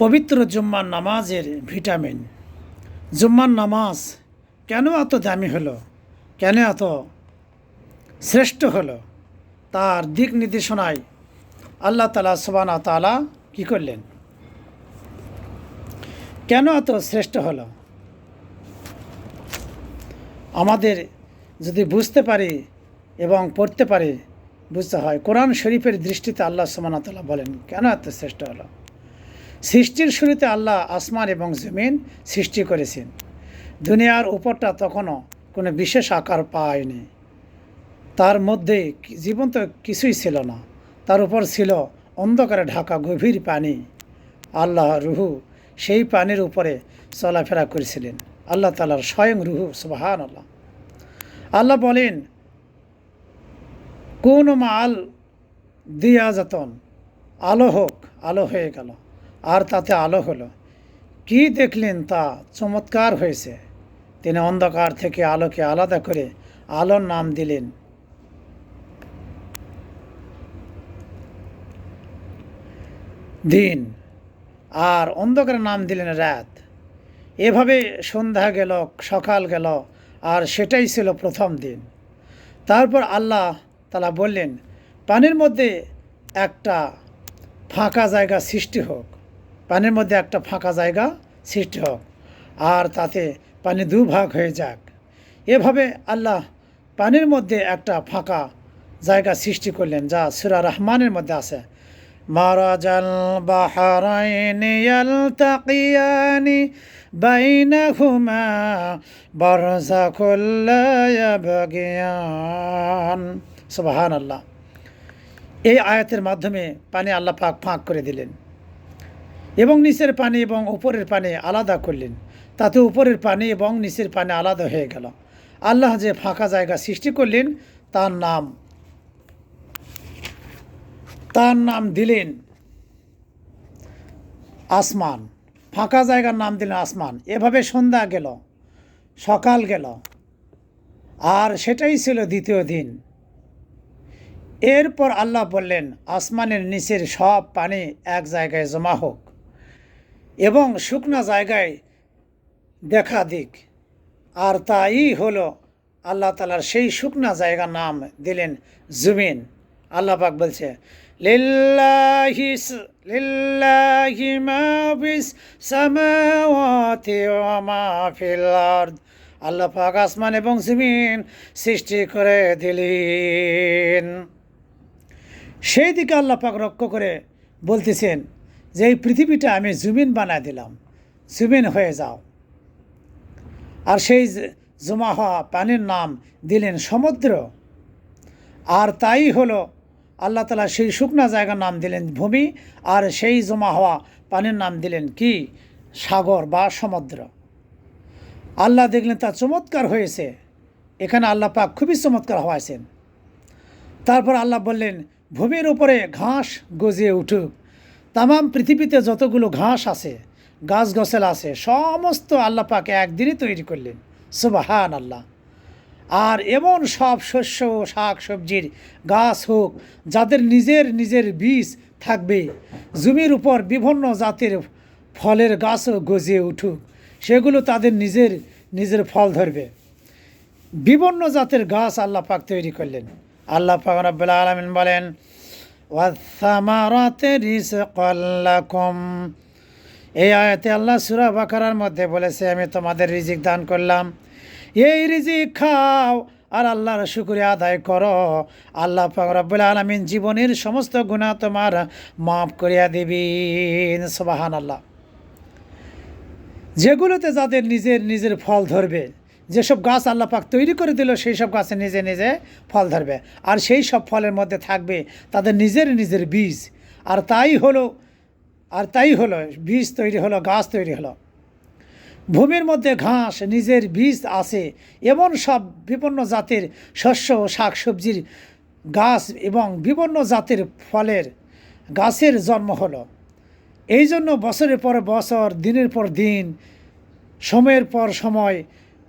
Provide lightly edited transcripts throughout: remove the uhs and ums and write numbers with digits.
পবিত্র জুম্মার নামাজের ভিটামিন। জুম্মার নামাজ কেন এত দামি হলো, কেন এত শ্রেষ্ঠ হলো, তার দিক নির্দেশনায় আল্লাহ তাআলা সুবহানাহু ওয়া তাআলা কী করলেন, কেন এত শ্রেষ্ঠ হলো আমাদের যদি বুঝতে পারি এবং পড়তে পারি বুঝতে হয়। কোরআন শরীফের দৃষ্টিতে আল্লাহ সুবহানাহু ওয়া তাআলা বলেন কেন এত শ্রেষ্ঠ হলো। সৃষ্টির শুরুতে আল্লাহ আসমান এবং জমিন সৃষ্টি করেছেন। দুনিয়ার উপরটা তখনও কোনো বিশেষ আকার পায়নি, তার মধ্যে জীবন্ত কিছুই ছিল না, তার উপর ছিল অন্ধকারে ঢাকা গভীর পানি। আল্লাহ রুহু সেই পানির উপরে চলাফেরা করেছিলেন, আল্লাহ তাআলার স্বয়ং রুহু। সুবহানাল্লাহ। আল্লাহ বলেন কোন মাল দিয়া যতন, আলো হোক, আলো হয়ে গেল, আর তাতে আলো হলো। কি দেখলেন তা চমৎকার হয়েছে। তিনি অন্ধকার থেকে আলোকে আলাদা করে আলোর নাম দিলেন দিন, আর অন্ধকারের নাম দিলেন রাত। এভাবে সন্ধ্যা গেল, সকাল গেল, আর সেটাই ছিল প্রথম দিন। তারপর আল্লাহ তাআলা বললেন পানির মধ্যে একটা ফাঁকা জায়গা সৃষ্টি হোক, পানির মধ্যে একটা ফাঁকা জায়গা সৃষ্টি হোক, আর তাতে পানি দুভাগ হয়ে যাক। এভাবে আল্লাহ পানির মধ্যে একটা ফাঁকা জায়গা সৃষ্টি করলেন, যা সূরা রহমানের মধ্যে আছে। মারাজাল বাহরাইনি ইয়ালতাকিয়ানি বাইনাহুমা বারযাখুল লা ইয়াবগিয়ান। সুবহানাল্লাহ। এই আয়াতের মাধ্যমে পানি আল্লাহ পাক ফাঁক করে দিলেন এবং নিচের পানি এবং উপরের পানি আলাদা করলেন। তাতে উপরের পানি এবং নিচের পানি আলাদা হয়ে গেল। আল্লাহ যে ফাঁকা জায়গা সৃষ্টি করলেন তার নাম দিলেন আসমান। ফাঁকা জায়গার নাম দিলেন আসমান। এভাবে সন্ধ্যা গেল, সকাল গেল, আর সেটাই ছিল দ্বিতীয় দিন। এরপর আল্লাহ বললেন আসমানের নিচের সব পানি এক জায়গায় জমা হোক এবং শুকনা জায়গায় দেখা দিক। আর তাই হলো আল্লাহ তাআলার সেই শুকনা জায়গার নাম দিলেন জমিন। আল্লাহ পাক বলছে লিল্লাহি মা ফিস সামাওয়াতি ওয়া মা ফিল আরদ। আল্লাহ পাক আসমান এবং জমিন সৃষ্টি করে দিলেন। সেই দিকে আল্লাহ পাক লক্ষ্য করে বলতেছেন যে এই পৃথিবীটা আমি জমিন বানায় দিলাম, জমিন হয়ে যাও। আর সেই জমা হওয়া পানির নাম দিলেন সমুদ্র। আর তাই হলো আল্লাহ তাআলা সেই শুকনা জায়গার নাম দিলেন ভূমি, আর সেই জমা হওয়া পানির নাম দিলেন কি সাগর বা সমুদ্র। আল্লাহ দেখলেন তা চমৎকার হয়েছে, এখানে আল্লাহ পাক খুবই চমৎকার হওয়াছেন। তারপর আল্লাহ বললেন ভূমির উপরে ঘাস গজিয়ে উঠুক। তামাম পৃথিবীতে যতগুলো ঘাস আছে, গাছগাছালি আছে, সমস্ত আল্লাহ পাক একদিনই তৈরি করলেন। সুবহানাল্লাহ। আর এমন সব শস্য শাক সবজির গাছ হোক যাদের নিজের নিজের বীজ থাকবে, জমির উপর বিভিন্ন জাতের ফলের গাছও গজিয়ে উঠুক, সেগুলো তাদের নিজের নিজের ফল ধরবে। বিভিন্ন জাতের গাছ আল্লাহ পাক তৈরি করলেন। আল্লাহ পাক রব্বুল আলামিন বলেন ওয়াস-সামারাতি রিজকাল লাকুম। এই আয়াতে আল্লাহ সূরা বাকারার মধ্যে বলেছে আমি তোমাদের রিজিক দান করলাম, এই রিজিক খাও আর আল্লাহর শুকরিয়া আদায় করো। আল্লাহ পাক রব্বুল আলামিন জীবনের সমস্ত গুনাহ তোমার মাফ করিয়া দিবেন। সুবহানাল্লাহ। যেগুলোতে যাদের নিজের নিজের ফল ধরবে, যেসব গাছ আল্লাহ পাক তৈরি করে দিল সেই সব গাছে নিজে নিজে ফল ধরবে, আর সেই সব ফলের মধ্যে থাকবে তাদের নিজের নিজের বীজ। আর তাই হলো বীজ তৈরি হলো, গাছ তৈরি হলো। ভূমির মধ্যে ঘাস নিজের বীজ আছে, এমন সব বিভিন্ন জাতের শস্য ও শাক সবজির গাছ এবং বিভিন্ন জাতের ফলের গাছের জন্ম হলো। এই জন্য বছরের পর বছর, দিনের পর দিন, সময়ের পর সময়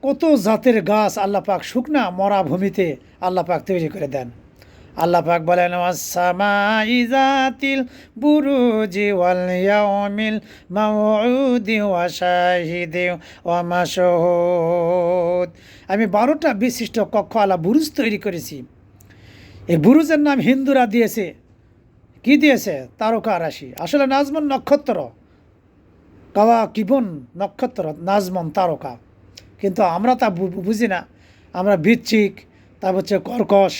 কত জাতের গাছ আল্লাহ পাক শুকনা মরা ভূমিতে আল্লাহ পাক তৈরি করে দেন। আল্লাহ পাক বলেন ওয়াস-সামাই যাতিল বুরুজি ওয়াল ইয়াউমিল মাউউদি ওয়া শাহিদি ওয়া মাশহুদ। আমি 12টা বিশিষ্ট কক্ষ আলা বুরুজ তৈরি করেছি। এই বুরুজের নাম হিন্দুরা দিয়েছে, কি দিয়েছে? তারকা রাশি। আসলে নাজমন নক্ষত্র, কাওয়াকিবুন নক্ষত্র, নাজমন তারকা। কিন্তু আমরা তা বুঝি না। আমরা বৃশ্চিক, তারপর হচ্ছে কর্কশ,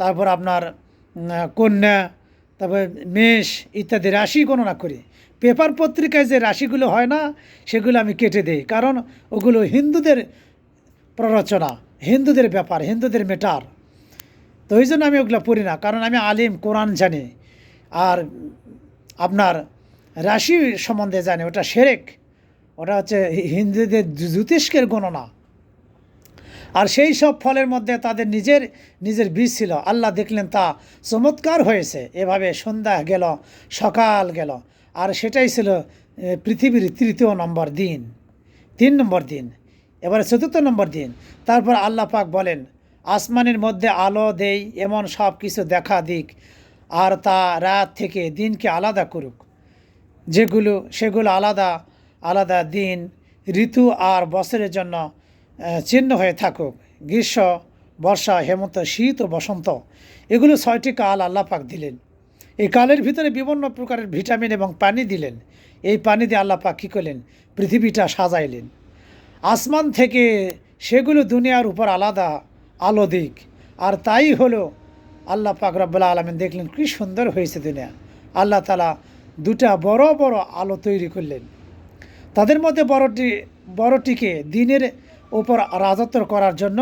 তারপর আপনার কন্যা, তারপর মেষ ইত্যাদি রাশি গণনা করি। পেপার পত্রিকায় যে রাশিগুলো হয় না, সেগুলো আমি কেটে দিই, কারণ ওগুলো হিন্দুদের প্ররচনা, হিন্দুদের ব্যাপার, হিন্দুদের মেটার। তো ওই জন্য আমি ওগুলো পড়ি না, কারণ আমি আলিম, কোরআন জানি। আর আপনার রাশি সম্বন্ধে জানি, ওটা শিরক, ওটা হচ্ছে হিন্দুদের জ্যোতিষ্কের গণনা। আর সেই সব ফলের মধ্যে তাদের নিজের বীজ ছিল। আল্লাহ দেখলেন তা চমৎকার হয়েছে। এভাবে সন্ধ্যা গেল, সকাল গেল, আর সেটাই ছিল পৃথিবীর 3 নম্বর দিন, 3 নম্বর দিন। এবারে 4 নম্বর দিন। তারপর আল্লাহ পাক বলেন, আসমানের মধ্যে আলো দেই, এমন সব কিছু দেখা দিক, আর তা রাত থেকে দিনকে আলাদা করুক, সেগুলো আলাদা আলাদা দিন, ঋতু আর বছরের জন্য চিহ্ন হয়ে থাকুক। গ্রীষ্ম, বর্ষা, হেমন্ত, শীত ও বসন্ত, এগুলো 6টি কাল আল্লাহ পাক দিলেন। এই কালের ভিতরে বিভিন্ন প্রকারের ভিটামিন এবং পানি দিলেন। এই পানি দিয়ে আল্লাহ পাক কী করলেন? পৃথিবীটা সাজাইলেন। আসমান থেকে সেগুলো দুনিয়ার উপর আলাদা আলো দিক। আর তাই হলো আল্লাহ পাক রব্বুল আলামিন দেখলেন কী সুন্দর হয়েছে দুনিয়া। আল্লাহ তাআলা 2টা বড় বড় আলো তৈরি করলেন। তাদের মধ্যে বড়টিকে দিনের উপর রাজত্ব করার জন্য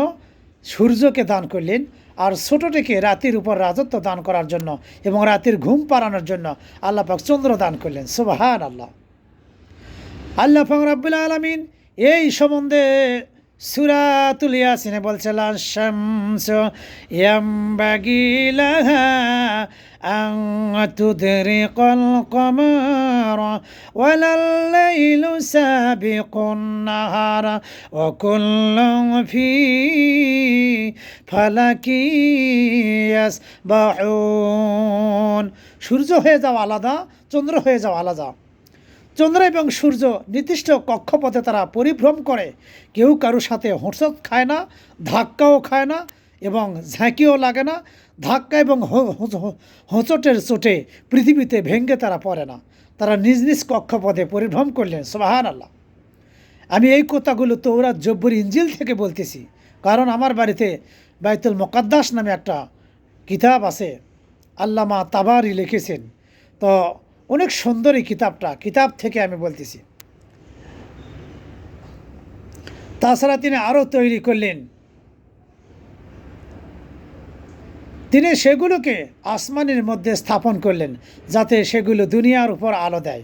সূর্যকে দান করলেন, আর ছোটটিকে রাতের উপর রাজত্ব দান করার জন্য এবং রাতের ঘুম পাড়ানোর জন্য আল্লাহ পাক চন্দ্র দান করলেন। সুবহানাল্লাহ। আল্লাহ পাক রব্বুল আলামিন এই সম্বন্ধে সূরাতুল ইয়াসিনে বলছে, লা শামসু ইয়ামবাগি লাহা আন তুদরিকাল কমারা ওয়ালাল লাইলু সাবিকুন নাহারা ওয়া কুল্লুন ফি ফালাকি ইয়াসবাহুন। সূর্য হয়ে যাওয়া আলাদা, চন্দ্র হয়ে যাওয়া আলাদা। চন্দ্র এবং সূর্য নির্দিষ্ট কক্ষপথে তারা পরিভ্রম করে। কেউ কারোর সাথে হোঁচট খায় না, ধাক্কাও খায় না এবং ঝাঁকিও লাগে না। ধাক্কা এবং হোঁচটের চোটে পৃথিবীতে ভেঙে তারা পড়ে না। তারা নিজ নিজ কক্ষপথে পরিভ্রম করলেন। সুবহানাল্লাহ। আমি এই কথাগুলো তৌরাত, জব্বুর, ইনজিল থেকে বলতেছি, কারণ আমার বাড়িতে বাইতুল মুকাদ্দাস নামে একটা কিতাব আছে, আল্লামা তাবারি লিখেছেন। তো অনেক সুন্দর এই কিতাব থেকে আমি বলতেছি। তাছাড়া তিনি আরও তৈরি করলেন, তিনি সেগুলোকে আসমানের মধ্যে স্থাপন করলেন যাতে সেগুলো দুনিয়ার উপর আলো দেয়।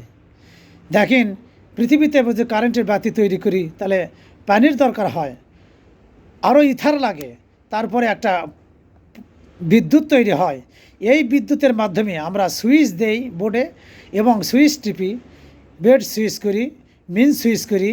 দেখেন, পৃথিবীতে যদি কারেন্টের বাতি তৈরি করি তাহলে পানির দরকার হয়, আরও ইথার লাগে, তারপরে একটা বিদ্যুৎ তৈরি হয়। এই বিদ্যুতের মাধ্যমে আমরা সুইচ দেই বোর্ডে এবং সুইচ টিপি, বেড সুইচ করি, মেন সুইচ করি,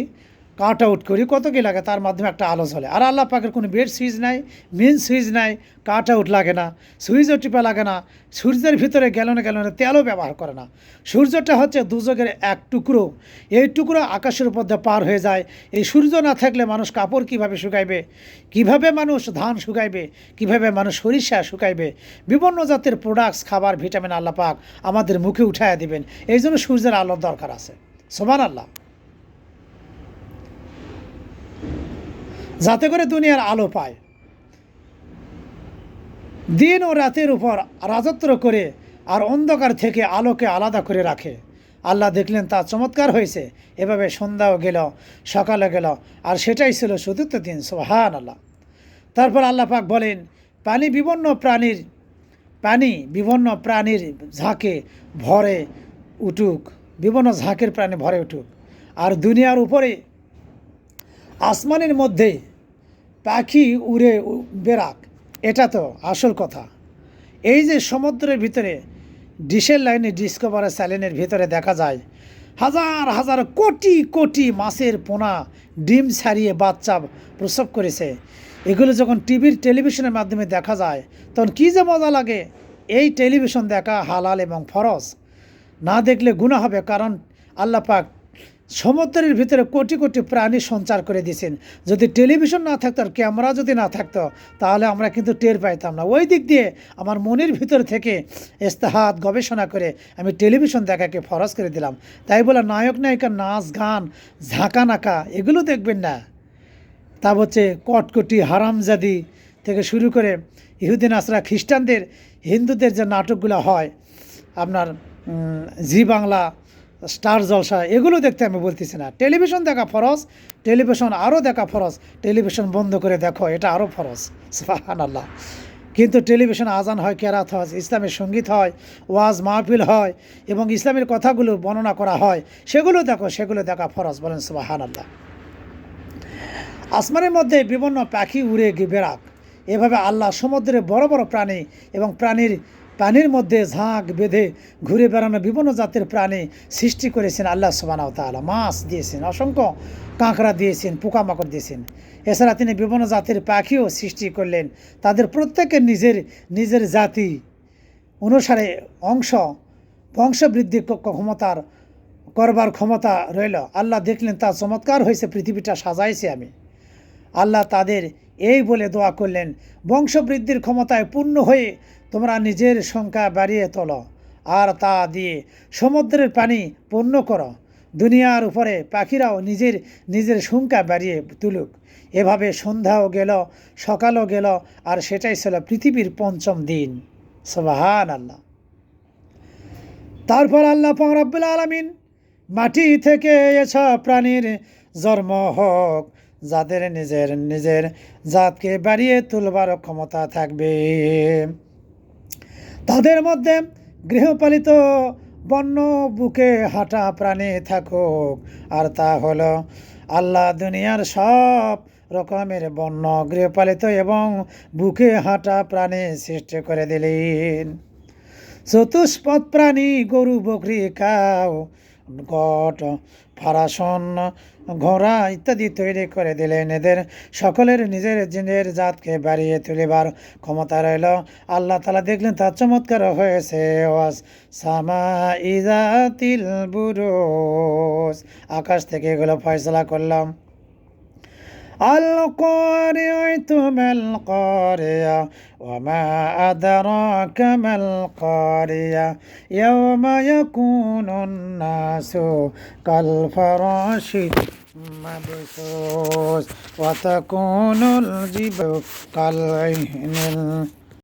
কাট আউট করি, কত কী লাগে, তার মাধ্যমে একটা আলো জ্বলে। আর আল্লাহ পাকের কোনো বেড সুইচ নাই, মেন সুইচ নাই, কাট আউট লাগে না, সুইচও টিপা লাগে না। সূর্যের ভিতরে গ্যালনে গ্যালনে তেলও ব্যবহার করে না। সূর্যটা হচ্ছে দুজকের এক টুকরো। এই টুকরো আকাশের উপর দিয়ে পার হয়ে যায়। এই সূর্য না থাকলে মানুষ কাপড় কীভাবে শুকাইবে, কীভাবে মানুষ ধান শুকাইবে, কীভাবে মানুষ সরিষা শুকাইবে, বিভিন্ন জাতের প্রোডাক্টস, খাবার, ভিটামিন আল্লাহ পাক আমাদের মুখে উঠাইয়া দিবেন। এই জন্য সূর্যের আলোর দরকার আছে। সুবহানাল্লাহ। যাতে করে দুনিয়ার আলো পায়, দিন ও রাতের উপর রাজত্ব করে আর অন্ধকার থেকে আলোকে আলাদা করে রাখে। আল্লাহ দেখলেন তা চমৎকার হয়েছে। এভাবে সন্ধ্যাও গেল, সকালে গেল, আর সেটাই ছিল 4th দিন। সুবহানাল্লাহ। তারপর আল্লাহ পাক বলেন, পানি বিভিন্ন প্রাণীর ঝাঁকে ভরে উঠুক, বিভিন্ন ঝাঁকের প্রাণী ভরে উঠুক। আর দুনিয়ার উপরে আসমানের মধ্যে পাখি উড়ে বেড়াক। এটা তো আসল কথা। এই যে সমুদ্রের ভিতরে ডিশের লাইনে, ডিসকভারের চ্যানেলের ভিতরে দেখা যায় হাজার হাজার কোটি কোটি মাছের পোনা ডিম ছাড়িয়ে বাচ্চা প্রসব করেছে। এগুলো যখন টেলিভিশনের মাধ্যমে দেখা যায় তখন কী যে মজা লাগে। এই টেলিভিশন দেখা হালাল এবং ফরজ, না দেখলে গুনাহ হবে। কারণ আল্লাহ পাক সমুদ্রের ভিতরে কোটি কোটি প্রাণী সঞ্চার করে দিয়েছেন। যদি টেলিভিশন না থাকতো আর ক্যামেরা যদি না থাকতো তাহলে আমরা কিন্তু টের পাইতাম না। ওই দিক দিয়ে আমার মনের ভিতর থেকে ইস্তেহাদ গবেষণা করে আমি টেলিভিশন দেখাকে ফরজ করে দিলাম। তাই বলে নায়ক নায়িকার নাচ গান ঝাঁকা নাকা এগুলো দেখবেন না। তা হচ্ছে কটকটি হারামজাদি থেকে শুরু করে ইহুদি নাসরা খ্রিস্টানদের হিন্দুদের যে নাটকগুলো হয় আপনার জি বাংলা, স্টার জলসা, এগুলো দেখতে আমি বলতেছি না। টেলিভিশন দেখা ফরজ, টেলিভিশন আরও দেখা ফরজ। টেলিভিশন বন্ধ করে দেখো, এটা আরও ফরজ। সুবহানাল্লাহ। কিন্তু টেলিভিশনে আজান হয়, কেরাত হয়, ইসলামের সঙ্গীত হয়, ওয়াজ মাহফিল হয় এবং ইসলামের কথাগুলো বর্ণনা করা হয়, সেগুলো দেখো, সেগুলো দেখা ফরজ। বলেন সুবহানাল্লাহ। আসমানের মধ্যে বিভিন্ন পাখি উড়ে বেড়াক, এভাবে আল্লাহ সমুদ্রে বড় বড় প্রাণী এবং পানির মধ্যে ঝাঁক বেঁধে ঘুরে বেড়ানো বিভিন্ন জাতের প্রাণী সৃষ্টি করেছেন আল্লাহ সুবহানাহু ওয়া তাআলা। মাছ দিয়েছেন, অসংখ্য কাঁকড়া দিয়েছেন, পোকামাকড় দিয়েছেন। এছাড়া তিনি বিভিন্ন জাতের পাখিও সৃষ্টি করলেন। তাদের প্রত্যেকের নিজের নিজের জাতি অনুসারে বংশবৃদ্ধি করবার ক্ষমতা রইল। আল্লাহ দেখলেন তা চমৎকার হয়েছে, পৃথিবীটা সাজাইছে আমি। আল্লাহ তাদের এই বলে দোয়া করলেন, বংশবৃদ্ধির ক্ষমতায় পূর্ণ হয়ে তোমরা নিজের সংখ্যা বাড়িয়ে তোলো আর তা দিয়ে সমুদ্রের পানি পূর্ণ করো। দুনিয়ার উপরে পাখিরাও নিজের নিজের সংখ্যা বাড়িয়ে তুলুক। এভাবে সন্ধ্যাও গেল, সকালও গেল, আর সেটাই ছিল পৃথিবীর পঞ্চম দিন। সুবহানাল্লাহ। তারপর আল্লাহ পাক রব্বুল আলামিন মাটি থেকে এসব প্রাণীর জন্ম হোক, যাদের নিজের নিজের জাতকে বাড়িয়ে তুলবার ক্ষমতা থাকবে। তাদের মধ্যে গৃহপালিত বন্য বুকে হাঁটা প্রাণী থাকুক, আর তা হলো আল্লাহ দুনিয়ার সব রকমের বন্য গৃহপালিত এবং বুকে হাঁটা প্রাণী সৃষ্টি করে দিলেন। চতুষ্পদ প্রাণী গরু, বকরি, কাউ, গট, ফারাসন, ঘোড়া ইত্যাদি তৈরি করে দিলেন। এদের সকলের নিজের নিজের জাতকে বাড়িয়ে তুলিবার ক্ষমতা রইল। আল্লাহ তাআলা দেখলেন তা চমৎকার হয়েছে। ওয়াস সামা ইজাতিল বুরুজ, আকাশ থেকে এগুলো ফয়সালা করলাম। আল কারিআতু মাল কারিয়া ওয়া মা আদরাকা মাল কারিয়া ইয়াওমা ইয়াকুনুন নাসু কাল ফারাশি মাবসুস ওয়া তাকুনুল জিবালু কাল ইহনিল